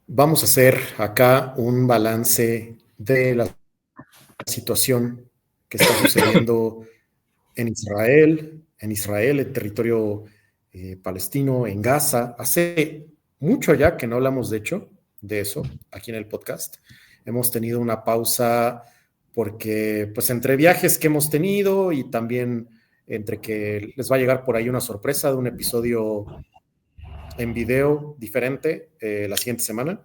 Vamos a hacer acá un balance de la situación que está sucediendo en Israel, el territorio palestino, en Gaza. Hace mucho ya que no hablamos, de hecho, de eso aquí en el podcast. Hemos tenido una pausa porque, pues, entre viajes que hemos tenido y también entre que les va a llegar por ahí una sorpresa de un episodio en video diferente la siguiente semana.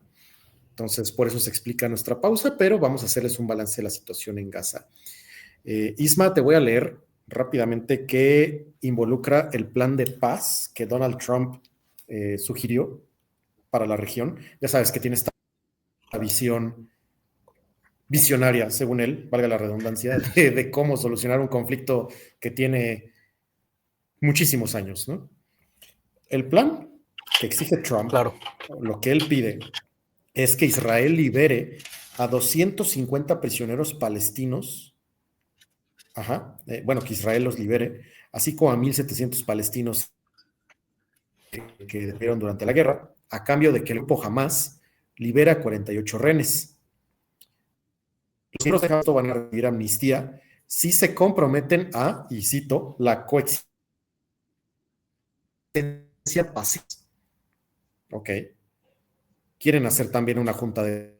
Entonces, por eso se explica nuestra pausa, pero vamos a hacerles un balance de la situación en Gaza. Isma, te voy a leer rápidamente qué involucra el plan de paz que Donald Trump sugirió para la región. Ya sabes que tiene esta visión visionaria, según él, valga la redundancia, de cómo solucionar un conflicto que tiene muchísimos años, ¿no? El plan que exige Trump, Claro. lo que él pide, es que Israel libere a 250 prisioneros palestinos, bueno, que Israel los libere, así como a 1,700 palestinos que detuvieron durante la guerra, a cambio de que el grupo Hamas libera a 48 rehenes. Los miembros de Hamas van a recibir amnistía si se comprometen a, y cito, la coexistencia pacífica. Ok. Quieren hacer también una junta de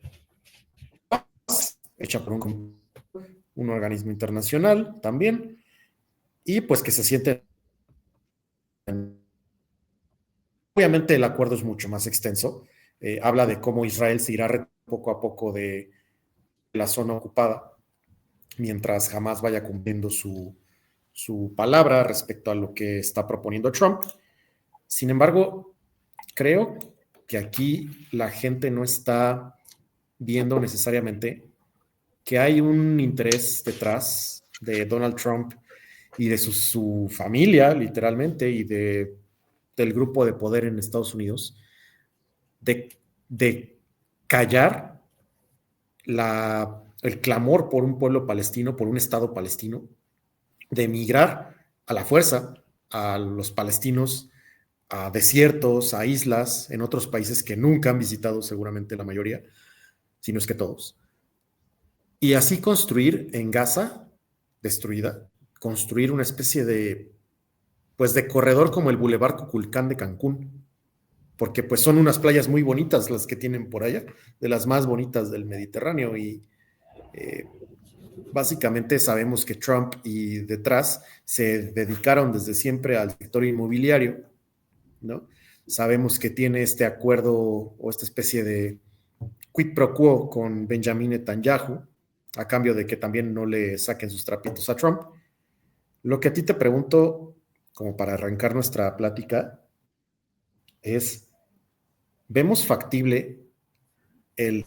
paz hecha por un organismo internacional también, y pues que se sienten. Obviamente el acuerdo es mucho más extenso. Habla de cómo Israel se irá poco a poco de la zona ocupada, mientras jamás vaya cumpliendo su palabra respecto a lo que está proponiendo Trump. Sin embargo, creo que aquí la gente no está viendo necesariamente que hay un interés detrás de Donald Trump y de su familia, literalmente, y del grupo de poder en Estados Unidos, de callar el clamor por un pueblo palestino, por un Estado palestino, de emigrar a la fuerza a los palestinos, a desiertos, a islas, en otros países que nunca han visitado, seguramente la mayoría, si no es que todos. Y así construir en Gaza, destruida, construir una especie pues de corredor como el Boulevard Cuculcán de Cancún, porque pues son unas playas muy bonitas las que tienen por allá, de las más bonitas del Mediterráneo, y básicamente sabemos que Trump y detrás se dedicaron desde siempre al sector inmobiliario, ¿no? Sabemos que tiene este acuerdo o esta especie de quid pro quo con Benjamin Netanyahu, a cambio de que también no le saquen sus trapitos a Trump. Lo que a ti te pregunto, como para arrancar nuestra plática, es, ¿vemos factible el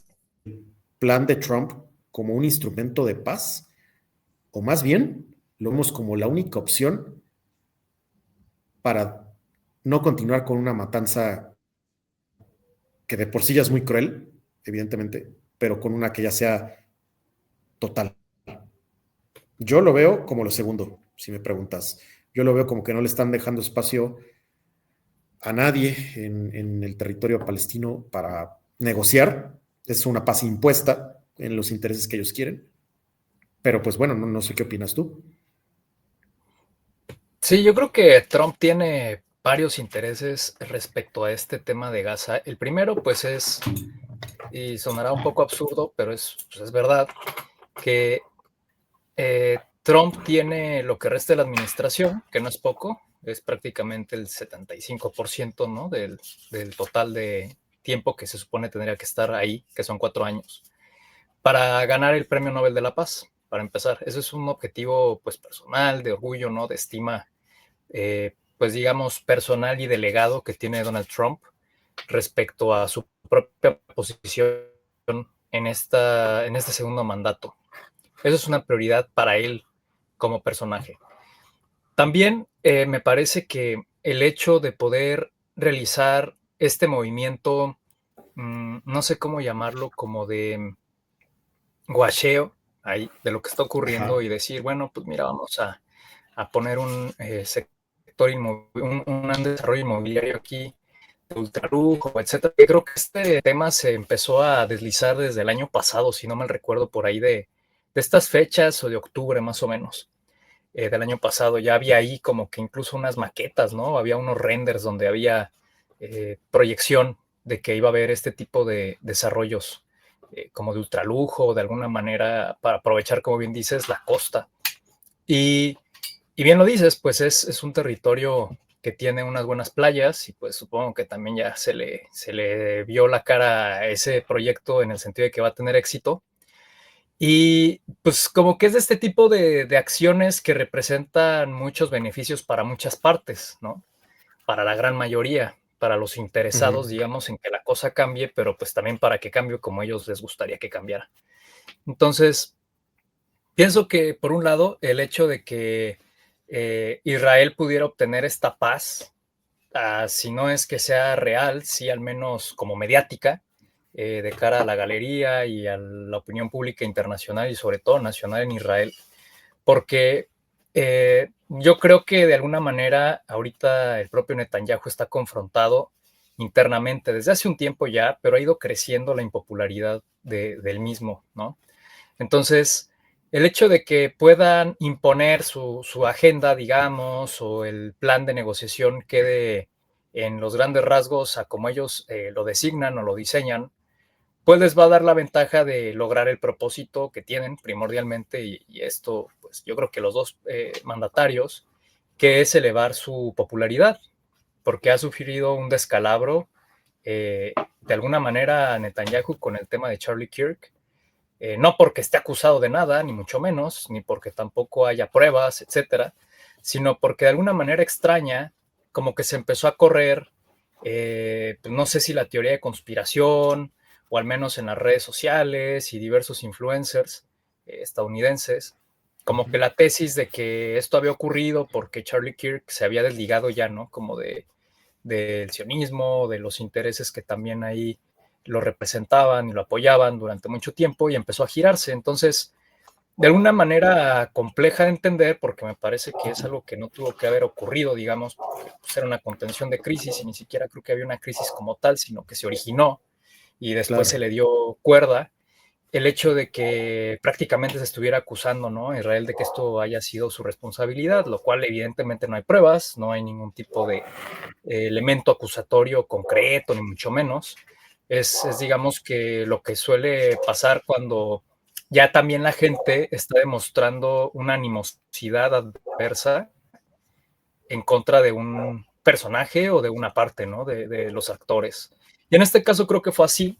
plan de Trump como un instrumento de paz? O más bien, lo vemos como la única opción para no continuar con una matanza que de por sí ya es muy cruel, evidentemente, pero con una que ya sea total. Yo lo veo como lo segundo, si me preguntas. Yo lo veo como que no le están dejando espacio a nadie en el territorio palestino para negociar. Es una paz impuesta en los intereses que ellos quieren. Pero pues bueno, no sé qué opinas tú. Sí, yo creo que Trump tiene varios intereses respecto a este tema de Gaza. El primero, pues es, y sonará un poco absurdo, pero pues es verdad, que Trump tiene lo que resta de la administración, que no es poco, es prácticamente el 75%, ¿no? del total de tiempo que se supone tendría que estar ahí, que son 4 años, para ganar el Premio Nobel de la Paz, para empezar. Eso es un objetivo, pues, personal, de orgullo, ¿no? De estima, pues, digamos, personal y delegado que tiene Donald Trump respecto a su propia posición en este segundo mandato. Eso es una prioridad para él como personaje. También me parece que el hecho de poder realizar este movimiento, no sé cómo llamarlo, como de guacheo ahí de lo que está ocurriendo Ajá. y decir, bueno, pues mira, vamos a poner un sector un desarrollo inmobiliario aquí ultralujo, etcétera. Yo creo que este tema se empezó a deslizar desde el año pasado, si no mal recuerdo, por ahí de estas fechas o de octubre más o menos del año pasado. Ya había ahí como que incluso unas maquetas, ¿no? Había unos renders donde había proyección de que iba a haber este tipo de desarrollos como de ultralujo, de alguna manera, para aprovechar, como bien dices, la costa. Y bien lo dices, pues es un territorio que tiene unas buenas playas y pues supongo que también ya se le vio la cara a ese proyecto en el sentido de que va a tener éxito. Y pues como que es de este tipo de acciones que representan muchos beneficios para muchas partes, ¿no? Para la gran mayoría, para los interesados, Ujú. digamos, en que la cosa cambie, pero pues también para que cambie como a ellos les gustaría que cambiara. Entonces, pienso que por un lado, el hecho de que Israel pudiera obtener esta paz, si no es que sea real, sí al menos como mediática, de cara a la galería y a la opinión pública internacional y sobre todo nacional en Israel, porque yo creo que de alguna manera ahorita el propio Netanyahu está confrontado internamente desde hace un tiempo ya, pero ha ido creciendo la impopularidad del mismo, ¿no? Entonces, el hecho de que puedan imponer su agenda, digamos, o el plan de negociación quede en los grandes rasgos a como ellos lo designan o lo diseñan, pues les va a dar la ventaja de lograr el propósito que tienen primordialmente, y esto, pues yo creo que los dos mandatarios, que es elevar su popularidad, porque ha sufrido un descalabro de alguna manera Netanyahu con el tema de Charlie Kirk, no porque esté acusado de nada, ni mucho menos, ni porque tampoco haya pruebas, etcétera, sino porque de alguna manera extraña, como que se empezó a correr, pues no sé si la teoría de conspiración, o al menos en las redes sociales y diversos influencers estadounidenses, como que la tesis de que esto había ocurrido porque Charlie Kirk se había desligado ya, ¿no? Como del sionismo, de los intereses que también ahí lo representaban y lo apoyaban durante mucho tiempo y empezó a girarse. Entonces, de alguna manera compleja de entender, porque me parece que es algo que no tuvo que haber ocurrido, digamos, porque pues, era una contención de crisis y ni siquiera creo que había una crisis como tal, sino que se originó y después se Claro, le dio cuerda. El hecho de que prácticamente se estuviera acusando, ¿no? A Israel de que esto haya sido su responsabilidad, lo cual evidentemente no hay pruebas, no hay ningún tipo de elemento acusatorio concreto, ni mucho menos. Digamos, que lo que suele pasar cuando ya también la gente está demostrando una animosidad adversa en contra de un personaje o de una parte, ¿no? De los actores. Y en este caso creo que fue así.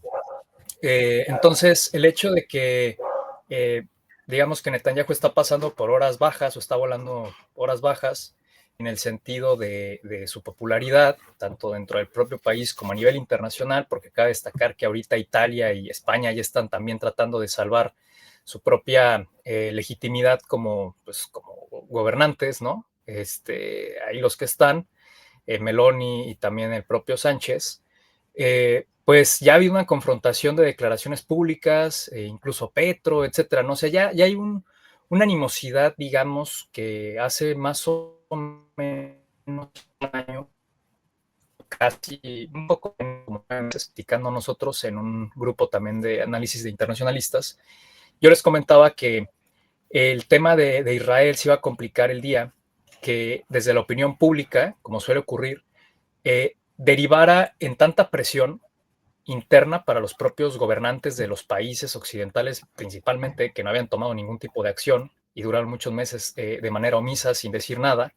Entonces, el hecho de que, eh, digamos que Netanyahu está pasando por horas bajas o está volando horas bajas en el sentido de su popularidad, tanto dentro del propio país como a nivel internacional, porque cabe destacar que ahorita Italia y España ya están también tratando de salvar su propia legitimidad como, pues, como gobernantes, ¿no? Ahí los que están, Meloni y también el propio Sánchez, pues ya ha habido una confrontación de declaraciones públicas, incluso Petro, etcétera. No sé, ya hay una animosidad, digamos, que hace más o menos un año, casi un poco, como explicando nosotros en un grupo también de análisis de internacionalistas, yo les comentaba que el tema de Israel se iba a complicar el día que desde la opinión pública, como suele ocurrir, derivara en tanta presión interna para los propios gobernantes de los países occidentales, principalmente, que no habían tomado ningún tipo de acción y duraron muchos meses de manera omisa, sin decir nada,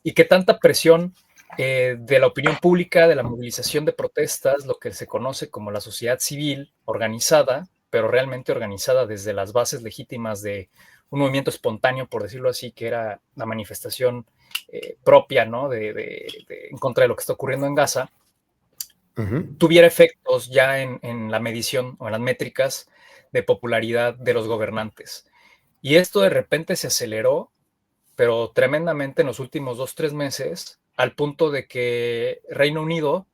y que tanta presión de la opinión pública, de la movilización de protestas, lo que se conoce como la sociedad civil organizada, pero realmente organizada desde las bases legítimas de un movimiento espontáneo, por decirlo así, que era la manifestación propia, ¿no? En contra de lo que está ocurriendo en Gaza, ujú, tuviera efectos ya en la medición o en las métricas de popularidad de los gobernantes. Y esto de repente se aceleró, pero tremendamente en los últimos 2, 3 meses, al punto de que Reino Unido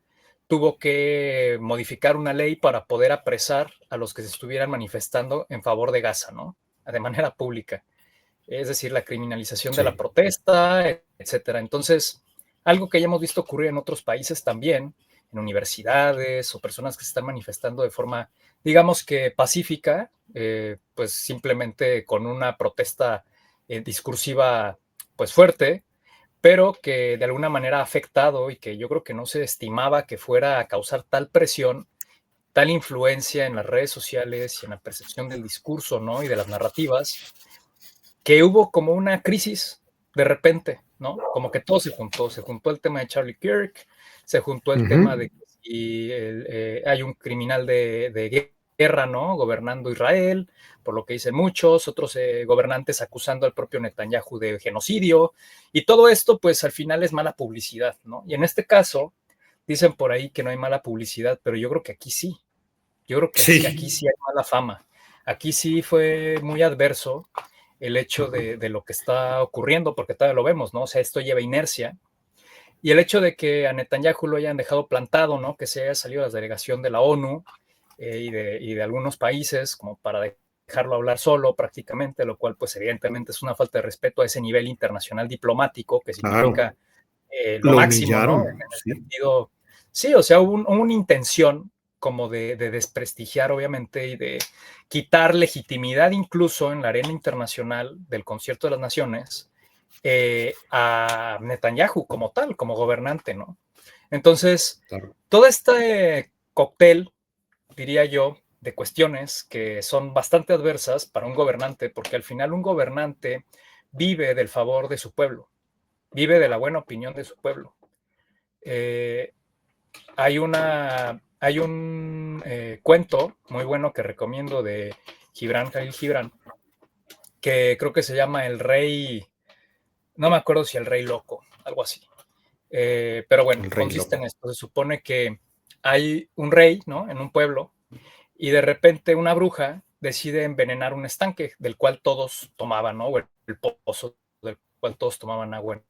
tuvo que modificar una ley para poder apresar a los que se estuvieran manifestando en favor de Gaza, ¿no? De manera pública. Es decir, la criminalización de la sí, protesta, etcétera. Entonces, algo que ya hemos visto ocurrir en otros países también, en universidades o personas que se están manifestando de forma, digamos que pacífica, pues simplemente con una protesta discursiva pues fuerte, pero que de alguna manera ha afectado y que yo creo que no se estimaba que fuera a causar tal presión, tal influencia en las redes sociales y en la percepción del discurso, ¿no? Y de las narrativas, que hubo como una crisis de repente, ¿no? Como que todo se juntó el tema de Charlie Kirk, se juntó el tema de que si hay un criminal de guerra, ¿no? Gobernando Israel, por lo que dicen muchos, otros gobernantes acusando al propio Netanyahu de genocidio, y todo esto, pues al final es mala publicidad, ¿no? Y en este caso, dicen por ahí que no hay mala publicidad, pero yo creo que aquí sí. Yo creo que aquí Sí. sí hay mala fama. Aquí sí fue muy adverso el hecho de lo que está ocurriendo, porque todavía lo vemos, ¿no? O sea, esto lleva inercia. Y el hecho de que a Netanyahu lo hayan dejado plantado, ¿no? Que se haya salido de la delegación de la ONU y de algunos países como para dejarlo hablar solo prácticamente, lo cual pues evidentemente es una falta de respeto a ese nivel internacional diplomático que Claro, significa lo lo máximo, ¿no? humillaron, En el sí. sentido, sí, o sea, hubo una intención como de desprestigiar, obviamente, y de quitar legitimidad incluso en la arena internacional del Concierto de las Naciones a Netanyahu como tal, como gobernante, ¿no? Entonces, Claro. todo este cóctel, diría yo, de cuestiones que son bastante adversas para un gobernante, porque al final un gobernante vive del favor de su pueblo, vive de la buena opinión de su pueblo. Eh, hay un cuento muy bueno que recomiendo de Gibran Khalil Gibran, que creo que se llama El Rey, no me acuerdo si El Rey Loco, algo así. Pero bueno, El rey consiste en loco. esto. Se supone que hay un rey, ¿no? En un pueblo, y de repente una bruja decide envenenar un estanque del cual todos tomaban, ¿no? O el pozo del cual todos tomaban agua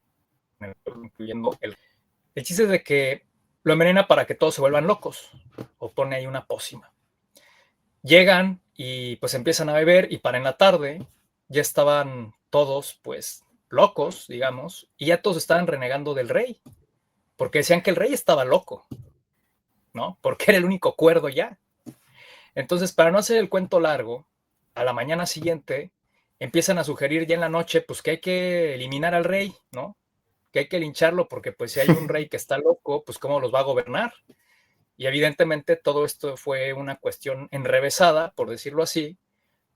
en el pueblo, incluyendo el. El chiste es de que lo envenena para que todos se vuelvan locos, o pone ahí una pócima. Llegan y pues empiezan a beber, y para en la tarde ya estaban todos pues locos, digamos, y ya todos estaban renegando del rey, porque decían que el rey estaba loco, ¿no? Porque era el único cuerdo ya. Entonces, para no hacer el cuento largo, a la mañana siguiente empiezan a sugerir ya en la noche, pues que hay que eliminar al rey, ¿no? Que hay que lincharlo porque pues si hay un rey que está loco, pues cómo los va a gobernar. Y evidentemente todo esto fue una cuestión enrevesada, por decirlo así,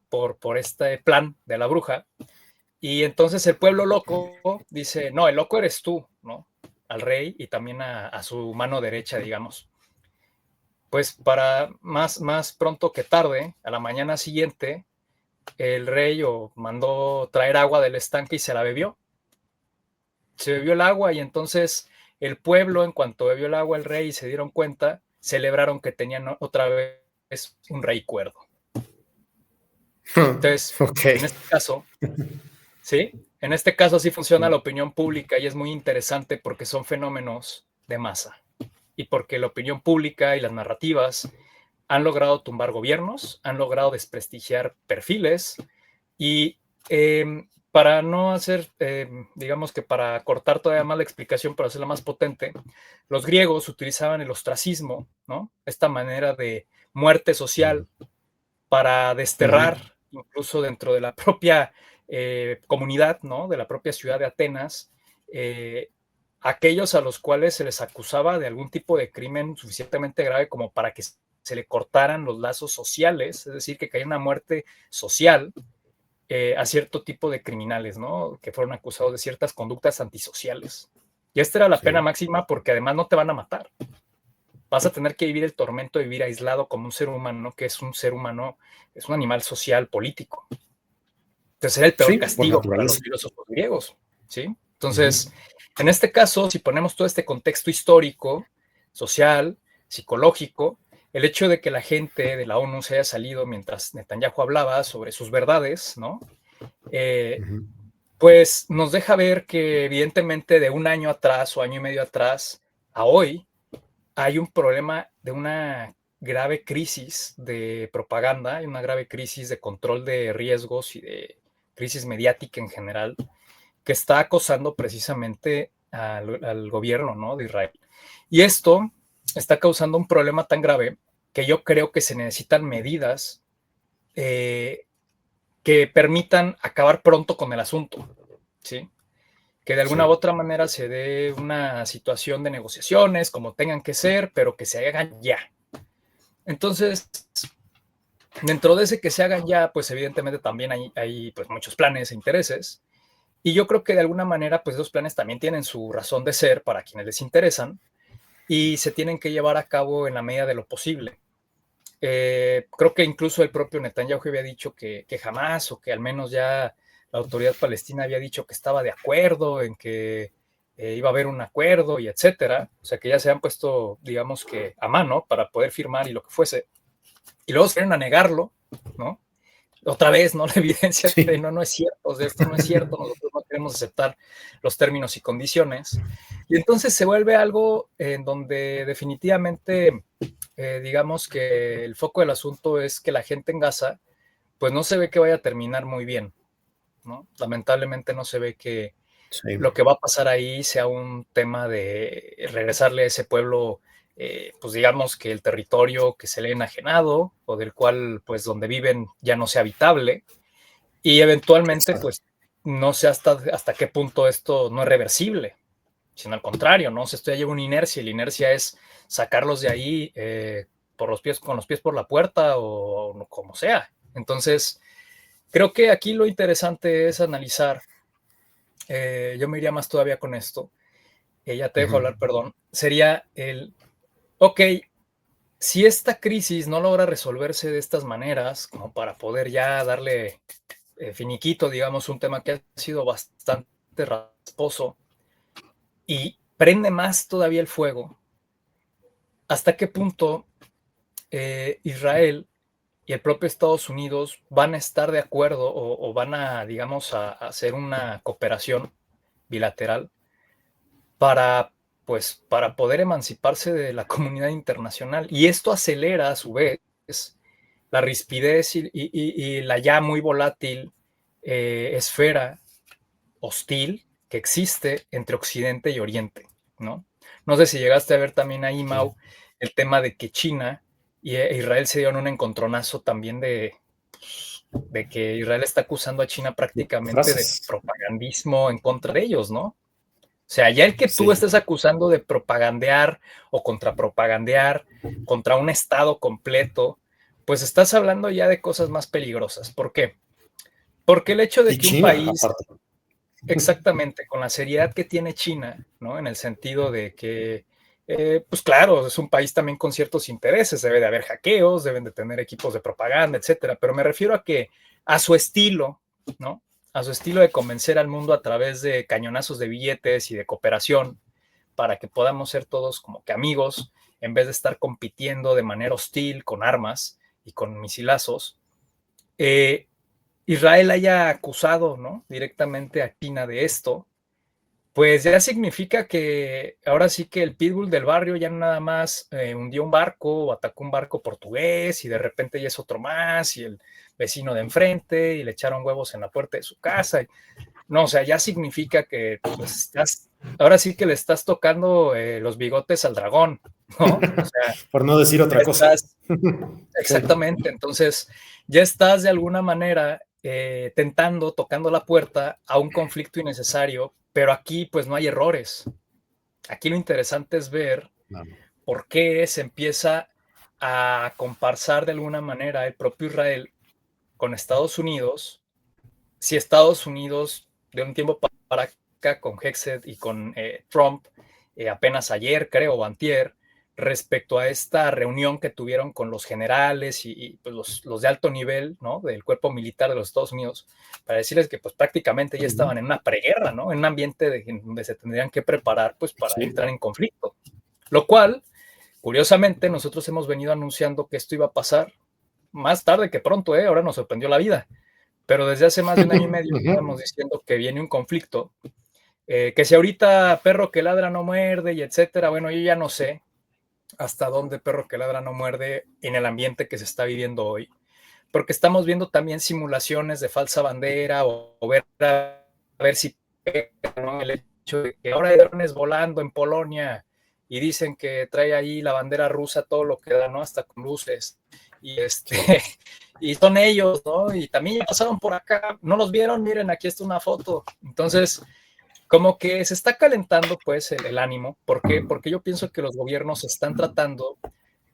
por este plan de la bruja. Y entonces el pueblo loco dice, no, el loco eres tú, ¿no? Al rey y también a su mano derecha, digamos. Pues para más pronto que tarde, a la mañana siguiente, el rey mandó traer agua del estanque y se la bebió. Se bebió el agua y entonces el pueblo, en cuanto bebió el agua el rey y se dieron cuenta, celebraron que tenían otra vez un rey cuerdo. Entonces, Ok. en este caso, ¿sí? En este caso sí funciona la opinión pública y es muy interesante porque son fenómenos de masa y porque la opinión pública y las narrativas han logrado tumbar gobiernos, han logrado desprestigiar perfiles y para no hacer, digamos que para cortar todavía más la explicación, para hacerla más potente, los griegos utilizaban el ostracismo, ¿no? Esta manera de muerte social para desterrar, incluso dentro de la propia comunidad, ¿no? De la propia ciudad de Atenas, aquellos a los cuales se les acusaba de algún tipo de crimen suficientemente grave como para que se le cortaran los lazos sociales, es decir, que cayera una muerte social a cierto tipo de criminales, ¿no? Que fueron acusados de ciertas conductas antisociales. Y esta era la pena Sí. máxima porque además no te van a matar. Vas a tener que vivir el tormento de vivir aislado como un ser humano, que es un ser humano, es un animal social, político. Entonces era el peor Sí, por castigo para los naturaleza. filósofos griegos, ¿sí? Ujú. Entonces, en este caso, si ponemos todo este contexto histórico, social, psicológico, el hecho de que la gente de la ONU se haya salido mientras Netanyahu hablaba sobre sus verdades, ¿no? Ujú. Pues nos deja ver que evidentemente de un año atrás o año y medio atrás a hoy hay un problema de una grave crisis de propaganda y una grave crisis de control de riesgos y de crisis mediática en general que está acosando precisamente al gobierno, ¿no? De Israel. Y esto está causando un problema tan grave que yo creo que se necesitan medidas que permitan acabar pronto con el asunto, ¿sí? Que de alguna u otra manera se dé una situación de negociaciones, como tengan que ser, pero que se hagan ya. Entonces, dentro de ese que se hagan ya, pues evidentemente también hay pues muchos planes e intereses, y yo creo que de alguna manera, pues esos planes también tienen su razón de ser para quienes les interesan, y se tienen que llevar a cabo en la medida de lo posible. Creo que incluso el propio Netanyahu había dicho que jamás, o que al menos ya la autoridad palestina había dicho que estaba de acuerdo en que iba a haber un acuerdo y etcétera. O sea, que ya se han puesto, digamos que a mano para poder firmar y lo que fuese. Y luego se vienen a negarlo, ¿no? Otra vez, ¿no? La evidencia de no es cierto, o sea, esto no es cierto, nosotros no queremos aceptar los términos y condiciones. Y entonces se vuelve algo en donde definitivamente, digamos que el foco del asunto es que la gente en Gaza, pues no se ve que vaya a terminar muy bien, ¿no? Lamentablemente no se ve que lo que va a pasar ahí sea un tema de regresarle a ese pueblo, pues digamos que el territorio que se le ha enajenado o del cual, pues donde viven ya no sea habitable y eventualmente, pues no sé hasta qué punto esto no es reversible, sino al contrario, ¿no? O sea, esto ya lleva una inercia y la inercia es sacarlos de ahí por los pies, con los pies por la puerta o como sea. Entonces, creo que aquí lo interesante es analizar. Yo me iría más todavía con esto, ya te dejo hablar, perdón, sería ok, si esta crisis no logra resolverse de estas maneras, como para poder ya darle finiquito, digamos, un tema que ha sido bastante rasposo y prende más todavía el fuego, ¿hasta qué punto Israel y el propio Estados Unidos van a estar de acuerdo o van a, digamos, a hacer una cooperación bilateral para, pues, para poder emanciparse de la comunidad internacional? Y esto acelera a su vez la rispidez y la ya muy volátil esfera hostil que existe entre Occidente y Oriente, ¿no? No sé si llegaste a ver también ahí, Mau, el tema de que China y Israel se dieron un encontronazo también de que Israel está acusando a China prácticamente de propagandismo en contra de ellos, ¿no? O sea, ya el que tú estés acusando de propagandear o contrapropagandear contra un Estado completo, pues estás hablando ya de cosas más peligrosas. ¿Por qué? Porque el hecho de que un país, exactamente, con la seriedad que tiene China, ¿no? En el sentido de que, pues claro, es un país también con ciertos intereses, debe de haber hackeos, deben de tener equipos de propaganda, etcétera, pero me refiero a que a su estilo, ¿no? A su estilo de convencer al mundo a través de cañonazos de billetes y de cooperación para que podamos ser todos como que amigos en vez de estar compitiendo de manera hostil con armas y con misilazos. Israel haya acusado, ¿no? Directamente a China de esto, pues ya significa que ahora sí que el pitbull del barrio ya no nada más hundió un barco o atacó un barco portugués y de repente ya es otro más y el vecino de enfrente y le echaron huevos en la puerta de su casa. No, o sea, ya significa que pues, ahora sí que le estás tocando los bigotes al dragón, ¿no? O sea, por no decir otra cosa. Exactamente, entonces ya estás de alguna manera tocando la puerta a un conflicto innecesario, pero aquí pues no hay errores. Aquí lo interesante es ver por qué se empieza a comparsar de alguna manera el propio Israel con Estados Unidos, si Estados Unidos de un tiempo para acá con Hexet y con Trump, apenas ayer creo, o antier, respecto a esta reunión que tuvieron con los generales y pues los de alto nivel, ¿no? Del cuerpo militar de los Estados Unidos, para decirles que pues prácticamente ya estaban en una preguerra, ¿no? En un ambiente donde se tendrían que preparar pues para entrar en conflicto. Lo cual, curiosamente, nosotros hemos venido anunciando que esto iba a pasar más tarde que pronto, ahora nos sorprendió la vida. Pero desde hace más de un año y medio estamos diciendo que viene un conflicto, que si ahorita perro que ladra no muerde y etcétera, bueno, yo ya no sé hasta dónde perro que ladra no muerde en el ambiente que se está viviendo hoy, porque estamos viendo también simulaciones de falsa bandera o ver a ver si, ¿no? El hecho de que ahora hay drones volando en Polonia y dicen que trae ahí la bandera rusa, todo lo que da, ¿no? Hasta con luces. Y y son ellos, ¿no? Y también ya pasaron por acá, ¿no los vieron? Miren, aquí está una foto. Entonces, como que se está calentando pues el ánimo. ¿Por qué? Porque yo pienso que los gobiernos están tratando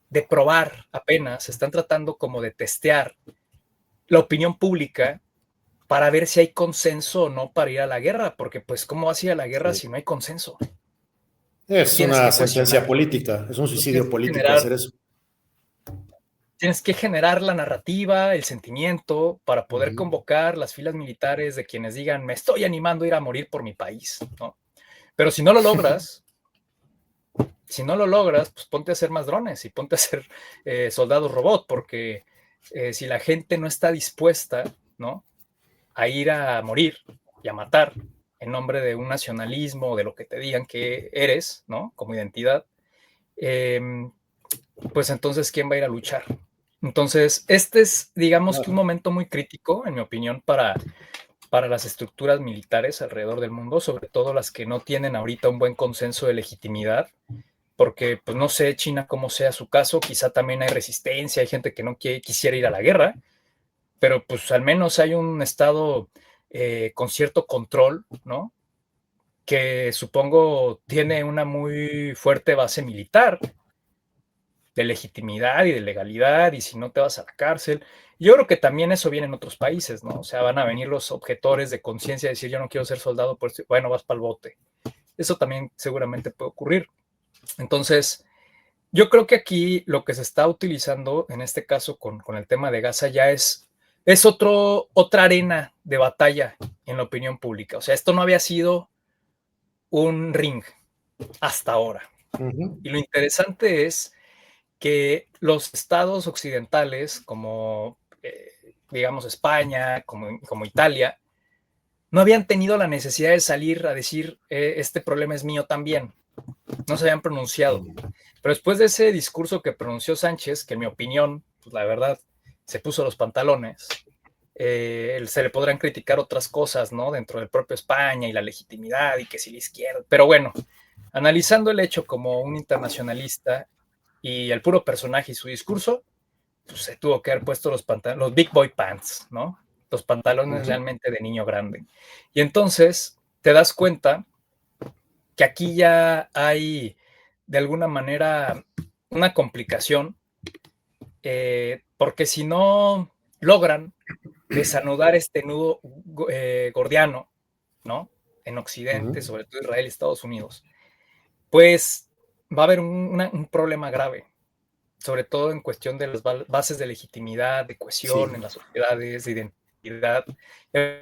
de probar apenas, están tratando como de testear la opinión pública para ver si hay consenso o no para ir a la guerra, porque pues ¿cómo vas a ir a la guerra Sí. si no hay consenso? Tú Es tienes una que sentencia cuestionar, política, es un tú tienes suicidio que político generar, hacer eso. tienes que generar la narrativa, el sentimiento para poder Ujú. convocar las filas militares de quienes digan, me estoy animando a ir a morir por mi país, ¿no? Pero si no lo logras, pues ponte a hacer más drones y ponte a hacer soldados robot, porque si la gente no está dispuesta, ¿no? A ir a morir y a matar en nombre de un nacionalismo, de lo que te digan que eres, ¿no? Como identidad, eh, pues entonces, ¿quién va a ir a luchar? Entonces, este es, digamos que un Claro. momento muy crítico, en mi opinión, para las estructuras militares alrededor del mundo, sobre todo las que no tienen ahorita un buen consenso de legitimidad, porque, pues no sé, China, cómo sea su caso, quizá también hay resistencia, hay gente que no quisiera ir a la guerra, pero pues al menos hay un Estado con cierto control, ¿no? Que supongo tiene una muy fuerte base militar de legitimidad y de legalidad, y si no te vas a la cárcel. Yo creo que también eso viene en otros países, ¿no? O sea, van a venir los objetores de conciencia a decir, yo no quiero ser soldado, pues bueno, vas para el bote. Eso también seguramente puede ocurrir. Entonces, yo creo que aquí lo que se está utilizando, en este caso con el tema de Gaza, ya es otra arena de batalla en la opinión pública. O sea, esto no había sido un ring hasta ahora. Ujú. Y lo interesante es que los estados occidentales, como digamos España, como Italia, no habían tenido la necesidad de salir a decir, este problema es mío también. No se habían pronunciado. Pero después de ese discurso que pronunció Sánchez, que en mi opinión, pues la verdad, se puso los pantalones, se le podrán criticar otras cosas, ¿no? Dentro del propio España y la legitimidad y que si la izquierda. Pero bueno, analizando el hecho como un internacionalista y el puro personaje y su discurso, pues se tuvo que haber puesto los pantalones, los big boy pants, ¿no? Los pantalones Ujú. realmente de niño grande. Y entonces te das cuenta que aquí ya hay de alguna manera una complicación, porque si no logran desanudar este nudo gordiano, ¿no? En Occidente, Ujú. sobre todo Israel y Estados Unidos, pues va a haber un problema grave, sobre todo en cuestión de las bases de legitimidad, de cohesión Sí, en las sociedades, de identidad.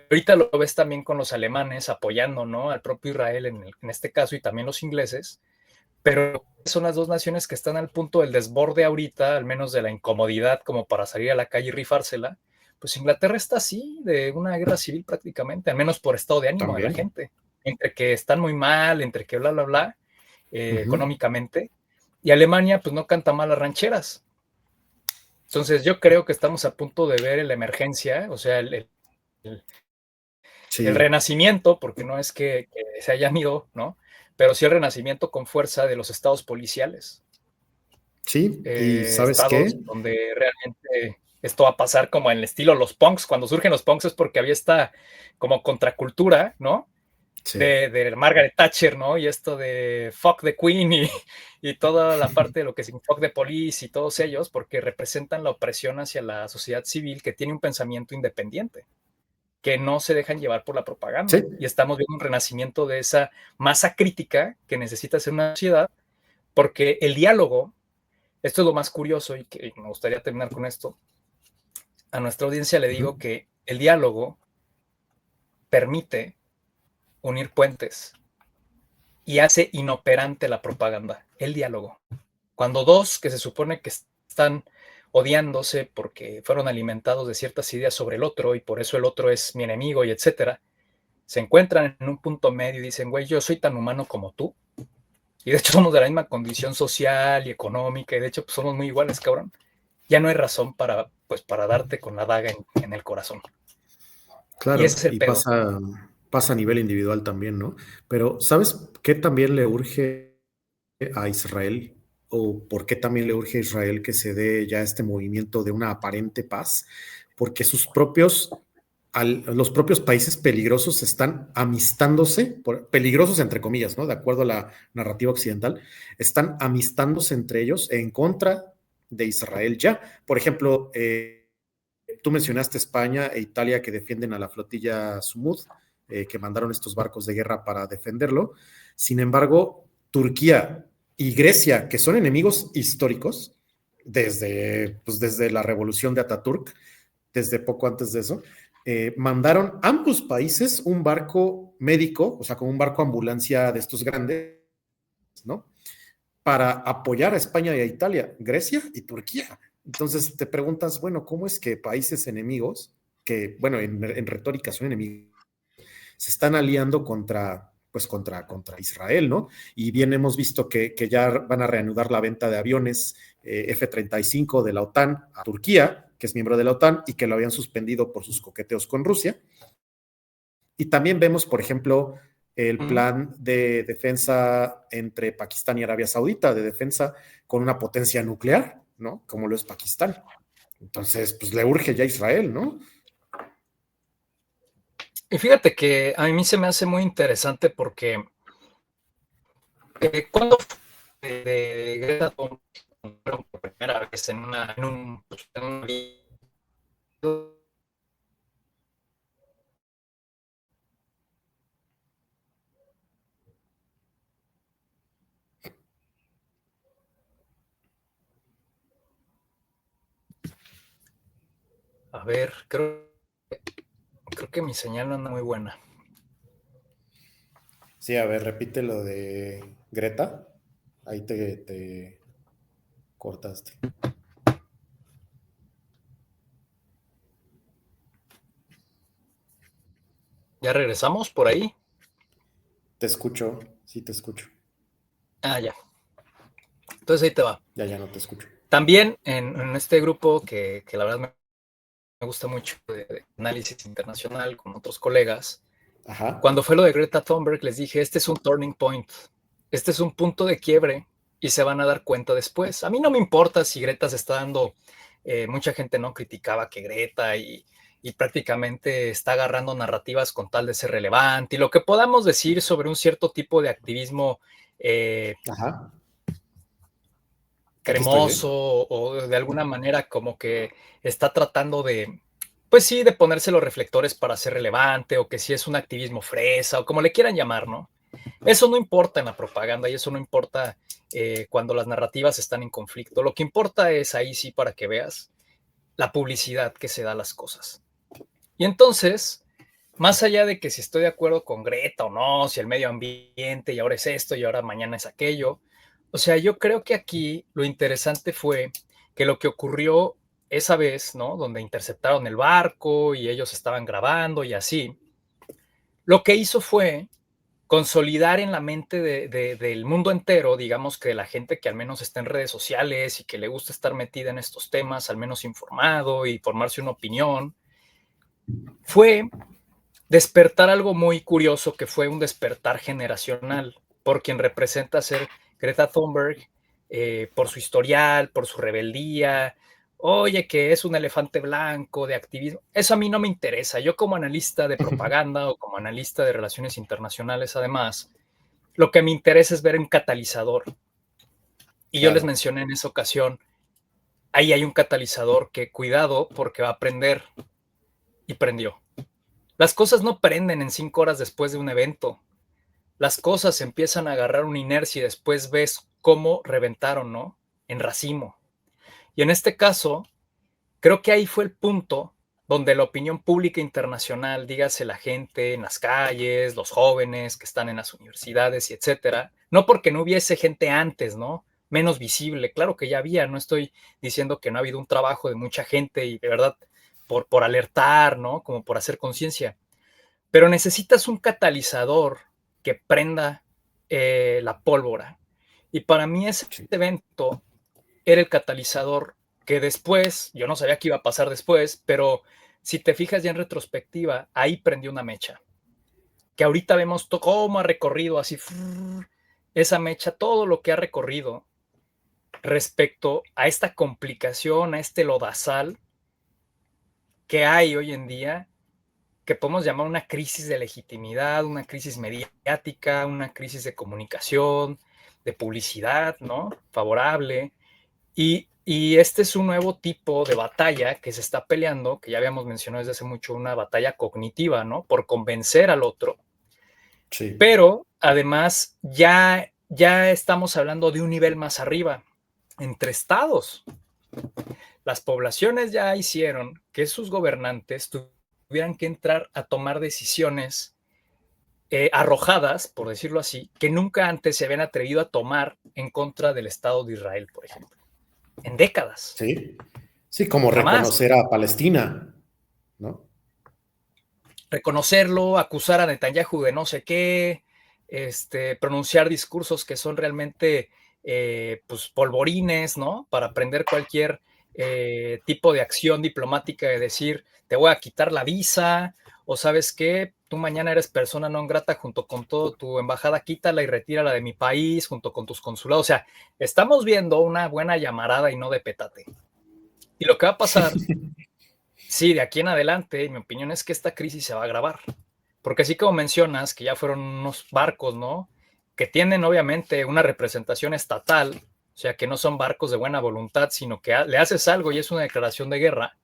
Ahorita lo ves también con los alemanes apoyando, ¿no? Al propio Israel en este caso y también los ingleses, pero son las dos naciones que están al punto del desborde ahorita, al menos de la incomodidad como para salir a la calle y rifársela. Pues Inglaterra está así, de una guerra civil prácticamente, al menos por estado de ánimo de la también. gente, entre que están muy mal, entre que bla, bla, bla, Ujú. económicamente, y Alemania pues no canta mal las rancheras. Entonces yo creo que estamos a punto de ver la emergencia, o sea, el Sí, renacimiento, porque no es que se hayan ido, ¿no? Pero sí el renacimiento con fuerza de los estados policiales, sí. ¿Y sabes estados qué? donde realmente esto va a pasar como en el estilo los punks. Cuando surgen los punks es porque había esta como contracultura, ¿no? Sí. De Margaret Thatcher, ¿no? Y esto de fuck the Queen y toda la parte de lo que es fuck the police y todos ellos, porque representan la opresión hacia la sociedad civil que tiene un pensamiento independiente, que no se dejan llevar por la propaganda. Y Sí. estamos viendo un renacimiento de esa masa crítica que necesita ser una sociedad, porque el diálogo, esto es lo más curioso y que me gustaría terminar con esto, a nuestra audiencia le digo Ujú. que el diálogo permite unir puentes y hace inoperante la propaganda, el diálogo. Cuando dos que se supone que están odiándose porque fueron alimentados de ciertas ideas sobre el otro y por eso el otro es mi enemigo y etcétera, se encuentran en un punto medio y dicen, güey, yo soy tan humano como tú. Y de hecho somos de la misma condición social y económica y de hecho pues, somos muy iguales, cabrón. Ya no hay razón para darte con la daga en el corazón. Y ese Claro, es el y pedo. pasa a nivel individual también, ¿no? Pero ¿sabes qué también le urge? a Israel o por qué también le urge a Israel que se dé ya este movimiento de una aparente paz, porque los propios países peligrosos están amistándose, peligrosos entre comillas, ¿no? De acuerdo a la narrativa occidental, están amistándose entre ellos en contra de Israel ya. Por ejemplo, tú mencionaste España e Italia que defienden a la flotilla Sumud, que mandaron estos barcos de guerra para defenderlo. Sin embargo, Turquía y Grecia, que son enemigos históricos desde la revolución de Ataturk, desde poco antes de eso, mandaron ambos países un barco médico, o sea, como un barco ambulancia de estos grandes, ¿no? Para apoyar a España y a Italia, Grecia y Turquía. Entonces te preguntas, bueno, ¿cómo es que países enemigos, que, bueno, en retórica son enemigos, se están aliando contra Israel, ¿no? Y bien hemos visto que ya van a reanudar la venta de aviones F-35 de la OTAN a Turquía, que es miembro de la OTAN, y que lo habían suspendido por sus coqueteos con Rusia. Y también vemos, por ejemplo, el plan de defensa entre Pakistán y Arabia Saudita, de defensa con una potencia nuclear, ¿no? Como lo es Pakistán. Entonces, pues le urge ya a Israel, ¿no? Y fíjate que a mí se me hace muy interesante porque cuando fue de Greta Thunberg por primera vez en un video, a ver, creo que mi señal no anda muy buena. Sí, a ver, repite lo de Greta. Ahí te cortaste. ¿Ya regresamos por ahí? Te escucho, sí te escucho. Ah, ya. Entonces ahí te va. Ya no te escucho. También en este grupo que la verdad me gusta mucho de análisis internacional con otros colegas, Ajá. cuando fue lo de Greta Thunberg les dije, este es un turning point, este es un punto de quiebre y se van a dar cuenta después. A mí no me importa si Greta se está dando, mucha gente no criticaba que Greta y prácticamente está agarrando narrativas con tal de ser relevante y lo que podamos decir sobre un cierto tipo de activismo Ajá. Aquí estoy, ¿eh? cremoso o de alguna manera como que está tratando de, pues sí, de ponerse los reflectores para ser relevante o que si es un activismo fresa o como le quieran llamar, ¿no? Eso no importa en la propaganda y eso no importa cuando las narrativas están en conflicto. Lo que importa es ahí sí para que veas la publicidad que se da a las cosas. Y entonces, más allá de que si estoy de acuerdo con Greta o no, si el medio ambiente y ahora es esto y ahora mañana es aquello, o sea, yo creo que aquí lo interesante fue que lo que ocurrió esa vez, ¿no? Donde interceptaron el barco y ellos estaban grabando y así, lo que hizo fue consolidar en la mente del mundo entero, digamos que de la gente que al menos está en redes sociales y que le gusta estar metida en estos temas, al menos informado y formarse una opinión, fue despertar algo muy curioso que fue un despertar generacional por quien representa ser Greta Thunberg, por su historial, por su rebeldía. Oye, que es un elefante blanco de activismo. Eso a mí no me interesa. Yo como analista de propaganda o como analista de relaciones internacionales, además, lo que me interesa es ver un catalizador. Y yo les Claro. mencioné en esa ocasión, ahí hay un catalizador que cuidado porque va a prender y prendió. Las cosas no prenden en 5 horas después de un evento. Las cosas empiezan a agarrar una inercia y después ves cómo reventaron, ¿no? En racimo. Y en este caso, creo que ahí fue el punto donde la opinión pública internacional, dígase la gente en las calles, los jóvenes que están en las universidades y etcétera, no porque no hubiese gente antes, ¿no? Menos visible, claro que ya había, no estoy diciendo que no ha habido un trabajo de mucha gente y de verdad por alertar, ¿no? Como por hacer conciencia, pero necesitas un catalizador que prenda la pólvora. Y para mí ese Sí. evento era el catalizador que después, yo no sabía qué iba a pasar después, pero si te fijas ya en retrospectiva, ahí prendió una mecha. Que ahorita vemos cómo ha recorrido así esa mecha todo lo que ha recorrido respecto a esta complicación, a este lodazal que hay hoy en día, que podemos llamar una crisis de legitimidad, una crisis mediática, una crisis de comunicación, de publicidad, ¿no? Favorable. Y este es un nuevo tipo de batalla que se está peleando, que ya habíamos mencionado desde hace mucho, una batalla cognitiva, ¿no? Por convencer al otro. Sí. Pero además ya estamos hablando de un nivel más arriba, entre estados. Las poblaciones ya hicieron que sus gobernantes tuvieran que entrar a tomar decisiones arrojadas, por decirlo así, que nunca antes se habían atrevido a tomar en contra del Estado de Israel, por ejemplo. En décadas. Sí, sí, como Jamás. reconocer a Palestina, ¿no? Reconocerlo, acusar a Netanyahu de no sé qué, pronunciar discursos que son realmente pues polvorines, ¿no? Para prender cualquier tipo de acción diplomática de decir, te voy a quitar la visa, o sabes qué, tú mañana eres persona no grata junto con todo tu embajada, quítala y retírala de mi país, junto con tus consulados. O sea, estamos viendo una buena llamarada y no de petate. Y lo que va a pasar, sí, de aquí en adelante, mi opinión es que esta crisis se va a agravar. Porque así como mencionas que ya fueron unos barcos, ¿no? Que tienen obviamente una representación estatal, o sea, que no son barcos de buena voluntad, sino que le haces algo y es una declaración de guerra.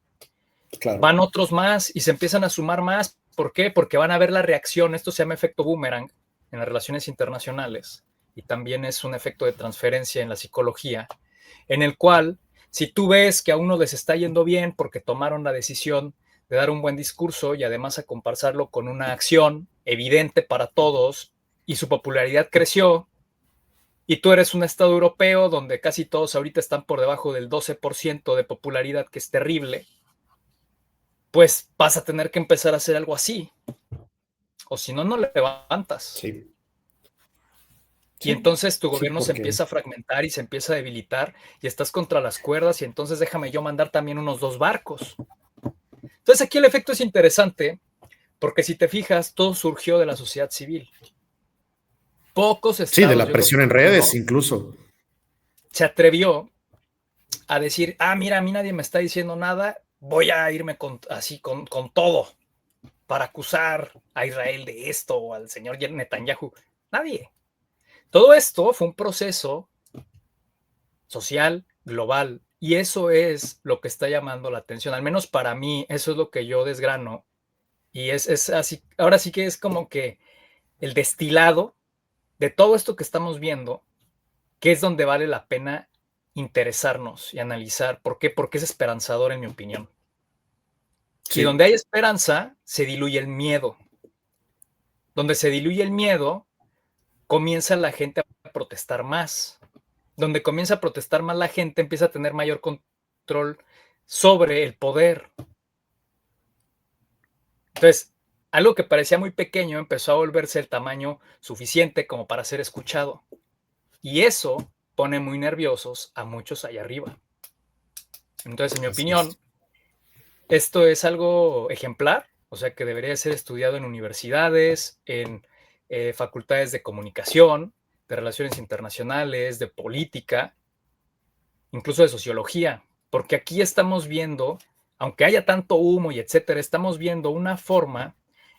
Claro. Van otros más y se empiezan a sumar más. ¿Por qué? Porque van a ver la reacción. Esto se llama efecto boomerang en las relaciones internacionales y también es un efecto de transferencia en la psicología, en el cual si tú ves que a uno les está yendo bien porque tomaron la decisión de dar un buen discurso y además acompasarlo con una acción evidente para todos y su popularidad creció, y tú eres un estado europeo donde casi todos ahorita están por debajo del 12% de popularidad, que es terrible, pues vas a tener que empezar a hacer algo así, o si no, no levantas. Sí. Y Sí, entonces tu sí, gobierno se porque empieza a fragmentar y se empieza a debilitar y estás contra las cuerdas y entonces déjame yo mandar también unos 2 barcos. Entonces aquí el efecto es interesante porque si te fijas, todo surgió de la sociedad civil. Pocos sí, de estados, la yo creo presión en que redes ninguno, incluso. se atrevió a decir, mira, a mí nadie me está diciendo nada, voy a irme así con todo para acusar a Israel de esto o al señor Netanyahu. Nadie. Todo esto fue un proceso social, global, y eso es lo que está llamando la atención. Al menos para mí, eso es lo que yo desgrano. Y es así, ahora sí que es como que el destilado de todo esto que estamos viendo, que es donde vale la pena interesarnos y analizar. ¿Por qué? Porque es esperanzador, en mi opinión. Y Sí, donde hay esperanza, se diluye el miedo. Donde se diluye el miedo, comienza la gente a protestar más. Donde comienza a protestar más la gente, empieza a tener mayor control sobre el poder. Entonces, algo que parecía muy pequeño empezó a volverse el tamaño suficiente como para ser escuchado. Y eso pone muy nerviosos a muchos allá arriba. Entonces, en mi así es. opinión, esto es algo ejemplar, o sea, que debería ser estudiado en universidades, en facultades de comunicación, de relaciones internacionales, de política, incluso de sociología, porque aquí estamos viendo, aunque haya tanto humo y etcétera, estamos viendo una forma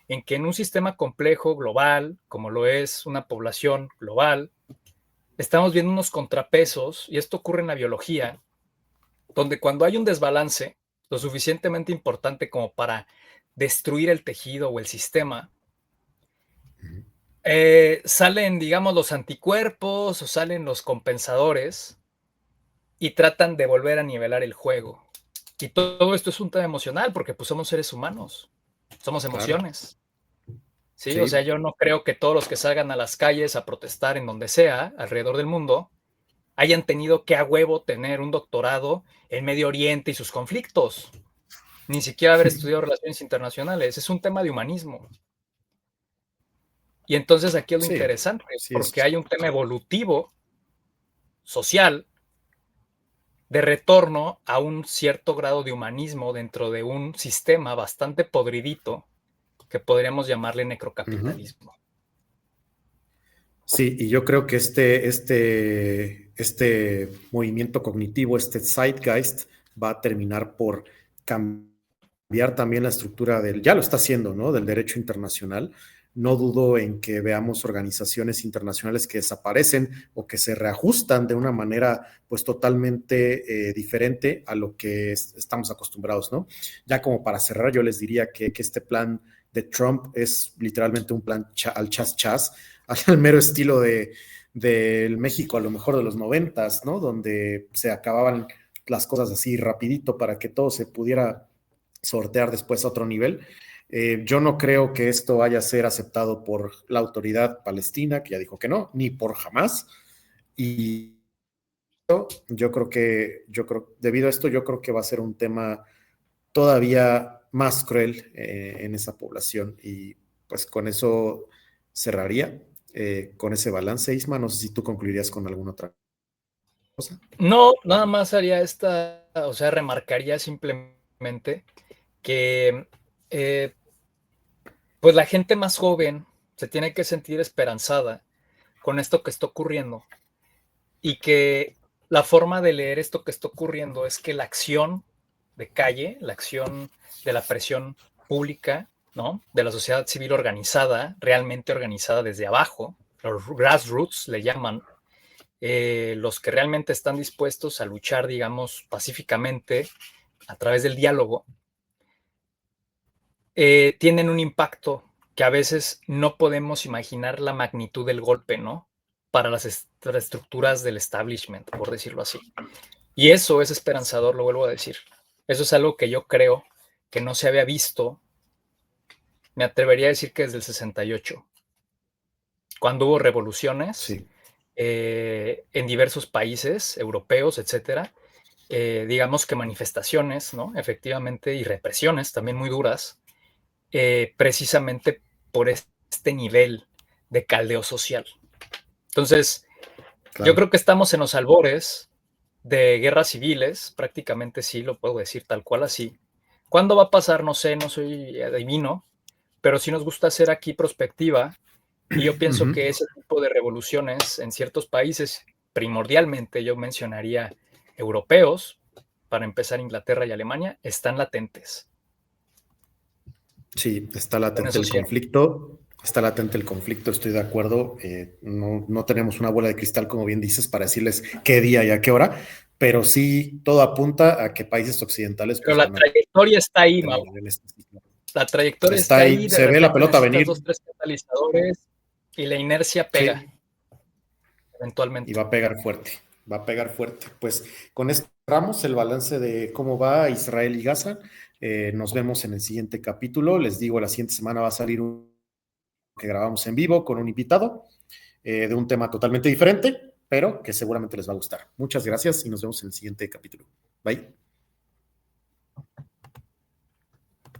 en que en un sistema complejo global, como lo es una población global, estamos viendo unos contrapesos, y esto ocurre en la biología, donde cuando hay un desbalance lo suficientemente importante como para destruir el tejido o el sistema, salen, digamos, los anticuerpos o salen los compensadores y tratan de volver a nivelar el juego. Y todo esto es un tema emocional porque pues somos seres humanos, somos Claro. emociones. Sí, o sea, Sí, yo no creo que todos los que salgan a las calles a protestar en donde sea, alrededor del mundo, hayan tenido que a huevo tener un doctorado en Medio Oriente y sus conflictos. Ni siquiera haber estudiado relaciones internacionales. Es un tema de humanismo. Y entonces aquí es lo sí, interesante, sí porque es. hay un tema evolutivo, social, de retorno a un cierto grado de humanismo dentro de un sistema bastante podridito que podríamos llamarle Ujú. necrocapitalismo. Sí, y yo creo que este movimiento cognitivo, este zeitgeist, va a terminar por cambiar también la estructura ya lo está haciendo, ¿no? Del derecho internacional. No dudo en que veamos organizaciones internacionales que desaparecen o que se reajustan de una manera pues totalmente diferente a lo que estamos acostumbrados, ¿no? Ya como para cerrar, yo les diría que este plan de Trump es literalmente un plan al chas-chas, al mero estilo del México a lo mejor de los 90, ¿no? Donde se acababan las cosas así rapidito para que todo se pudiera sortear después a otro nivel. Yo no creo que esto vaya a ser aceptado por la autoridad palestina, que ya dijo que no, ni por Hamas. Y debido a esto, yo creo que va a ser un tema todavía más cruel en esa población. Y pues con eso cerraría, con ese balance. Isma, no sé si tú concluirías con alguna otra cosa. No, nada más haría o sea, remarcaría simplemente que pues la gente más joven se tiene que sentir esperanzada con esto que está ocurriendo y que la forma de leer esto que está ocurriendo es que la acción de calle, la acción de la presión pública, ¿no? De la sociedad civil organizada, realmente organizada desde abajo, los grassroots le llaman, los que realmente están dispuestos a luchar, digamos, pacíficamente a través del diálogo, tienen un impacto que a veces no podemos imaginar la magnitud del golpe, ¿no? Para las estructuras del establishment, por decirlo así. Y eso es esperanzador, lo vuelvo a decir. Eso es algo que yo creo que no se había visto, me atrevería a decir que desde el 68, cuando hubo revoluciones Sí, en diversos países europeos, etcétera. Digamos que manifestaciones, ¿no? Efectivamente, y represiones también muy duras, precisamente por este nivel de caldeo social. Entonces, yo claro. creo que estamos en los albores de guerras civiles, prácticamente sí, lo puedo decir tal cual así. ¿Cuándo va a pasar? No sé, no soy adivino, pero sí nos gusta hacer aquí prospectiva y yo pienso Ujú. que ese tipo de revoluciones en ciertos países, primordialmente yo mencionaría europeos, para empezar Inglaterra y Alemania, están latentes. Sí, Con eso cierro. está latente el conflicto, estoy de acuerdo. No tenemos una bola de cristal, como bien dices, para decirles qué día y a qué hora, pero sí todo apunta a que países occidentales Pero pues la van a trayectoria está ahí, Mau. tener en este sitio. La trayectoria Está está ahí, ahí, de se ve la repente pelota necesitas venir, 2, 3 catalizadores y la inercia pega, sí, y eventualmente. va a pegar fuerte, va a pegar fuerte. Pues con esto cerramos el balance de cómo va Israel y Gaza. Nos vemos en el siguiente capítulo. Les digo, la siguiente semana va a salir un que grabamos en vivo con un invitado de un tema totalmente diferente, pero que seguramente les va a gustar. Muchas gracias y nos vemos en el siguiente capítulo. Bye.